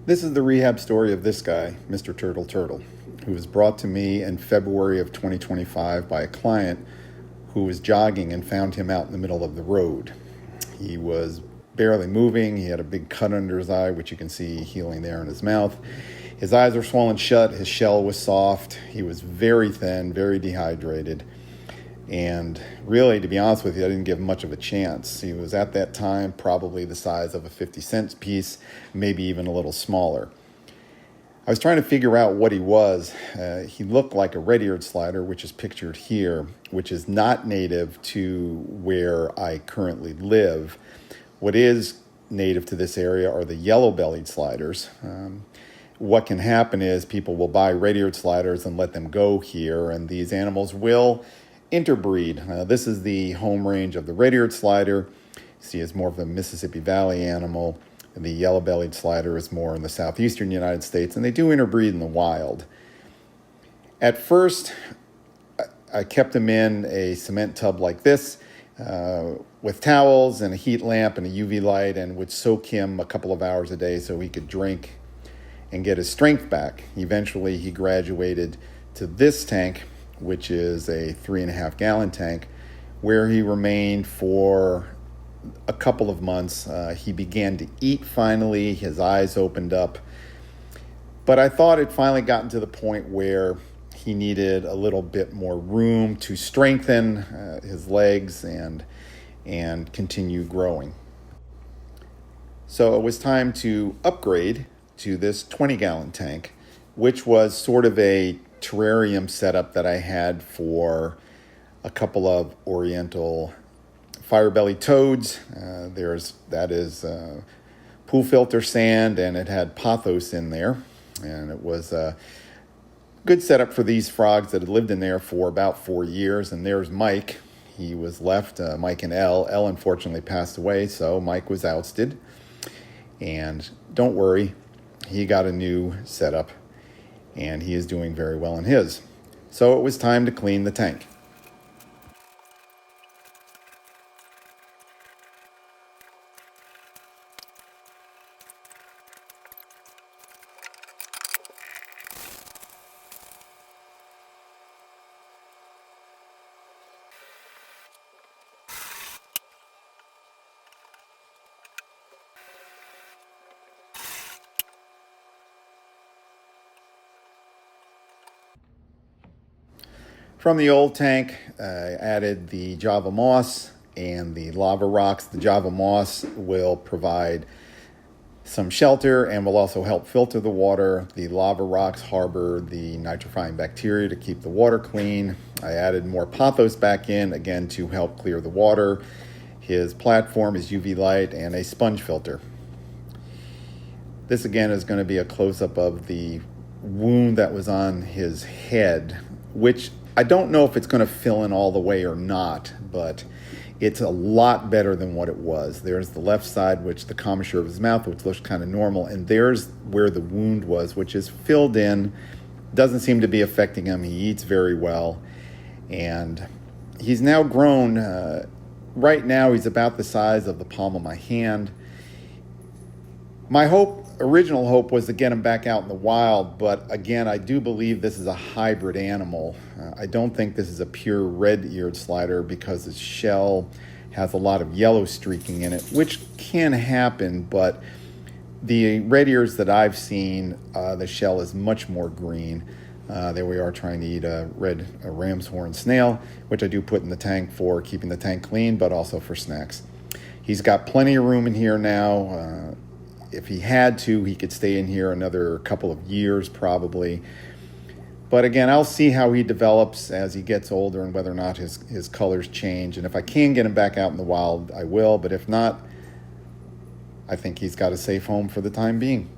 This is the rehab story of this guy, Mr. Turtle, who was brought to me in February of 2025 by a client who was jogging and found him out in the middle of the road. He was barely moving. He had a big cut under his eye, which you can see healing there in his mouth. His eyes were swollen shut. His shell was soft. He was very thin, very dehydrated. And really, to be honest with you, I didn't give him much of a chance. He was at that time probably the size of a 50-cent piece, maybe even a little smaller. I was trying to figure out what he was. He looked like a red-eared slider, which is pictured here, which is not native to where I currently live. What is native to this area are the yellow-bellied sliders. What can happen is people will buy red-eared sliders and let them go here, and these animals will interbreed. This is the home range of the red-eared slider. You see, it's more of a Mississippi Valley animal. The yellow-bellied slider is more in the southeastern United States, and they do interbreed in the wild. At first, I kept them in a cement tub like this with towels and a heat lamp and a UV light, and would soak him a couple of hours a day so he could drink and get his strength back. Eventually, he graduated to this tank, which is a 3.5-gallon tank, where he remained for a couple of months. He began to eat finally. His eyes opened up. But I thought it finally gotten to the point where he needed a little bit more room to strengthen his legs and continue growing. So it was time to upgrade to this 20-gallon tank, which was sort of a terrarium setup that I had for a couple of oriental fire-bellied toads. That is pool filter sand, and it had pothos in there, and it was a good setup for these frogs that had lived in there for about 4 years. And there's Mike. He was left, Mike and Elle. Elle unfortunately passed away, so Mike was ousted. And don't worry, he got a new setup, and he is doing very well in his. So it was time to clean the tank. From the old tank, I added the Java moss and the lava rocks. The Java moss will provide some shelter and will also help filter the water. The lava rocks harbor the nitrifying bacteria to keep the water clean. I added more pothos back in, again, to help clear the water. His platform is UV light and a sponge filter. This, again, is going to be a close-up of the wound that was on his head, which I don't know if it's going to fill in all the way or not, but it's a lot better than what it was. There's the left side, which the commissure of his mouth, which looks kind of normal, and there's where the wound was, which is filled in. Doesn't seem to be affecting him. He eats very well, and he's now grown. Right now, he's about the size of the palm of my hand. My original hope was to get him back out in the wild, but again, I do believe this is a hybrid animal. I don't think this is a pure red-eared slider because its shell has a lot of yellow streaking in it, which can happen, but the red ears that I've seen, the shell is much more green. There we are trying to eat a ram's horn snail, which I do put in the tank for keeping the tank clean, but also for snacks. He's got plenty of room in here now. If he had to, he could stay in here another couple of years probably. But again, I'll see how he develops as he gets older and whether or not his colors change. And if I can get him back out in the wild, I will. But if not, I think he's got a safe home for the time being.